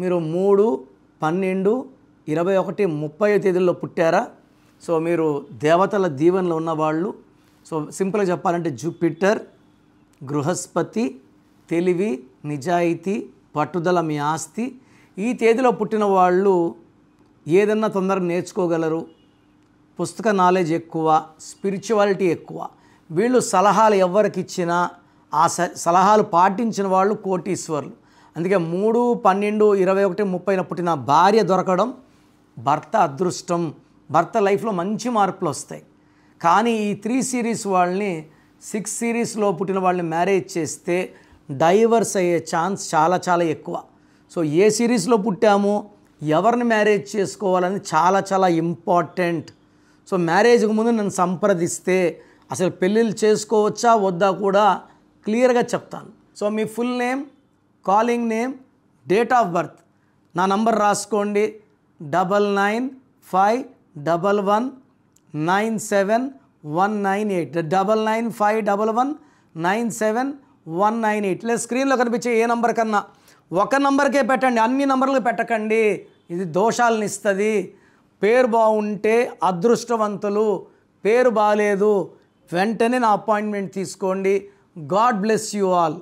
మీరు 3, 12, 21, 30 తేదీల్లో పుట్టారా? సో మీరు దేవతల దీవెనలో ఉన్నవాళ్ళు. సో సింపుల్గా చెప్పాలంటే జూపిటర్, బృహస్పతి, తెలివి, నిజాయితీ, పట్టుదల మీ ఆస్తి. ఈ తేదీలో పుట్టిన వాళ్ళు ఏదన్నా తొందరగా నేర్చుకోగలరు, పుస్తక నాలెడ్జ్ ఎక్కువ, స్పిరిచువాలిటీ ఎక్కువ. వీళ్ళు సలహాలు ఎవరికి ఇచ్చినా ఆ సలహాలు పాటించిన వాళ్ళు కోటీశ్వర్లు. అందుకే 3, 12, 21, 30 పుట్టిన భార్య దొరకడం భర్త అదృష్టం. భర్త లైఫ్లో మంచి మార్పులు వస్తాయి. కానీ ఈ 3 సిరీస్ వాళ్ళని 6 సిరీస్లో పుట్టిన వాళ్ళని మ్యారేజ్ చేస్తే డైవర్స్ అయ్యే ఛాన్స్ చాలా చాలా ఎక్కువ. సో ఏ సిరీస్లో పుట్టామో ఎవరిని మ్యారేజ్ చేసుకోవాలని చాలా చాలా ఇంపార్టెంట్. సో మ్యారేజ్కి ముందు నన్ను సంప్రదిస్తే అసలు పెళ్ళిళ్ళు చేసుకోవచ్చా వద్దా కూడా క్లియర్గా చెప్తాను. So me full name, calling name, date of birth, నా నంబర్ రాసుకోండి 9951197198 9951197198. లేదా స్క్రీన్లో కనిపించే ఏ నంబర్ కన్నా ఒక నంబర్కే పెట్టండి, అన్ని నంబర్లు పెట్టకండి. ఇది దోషాలను ఇస్తుంది. పేరు బాగుంటే అదృష్టవంతులు, పేరు బాగాలేదు వెంటనే నా అపాయింట్మెంట్ తీసుకోండి. God bless you all.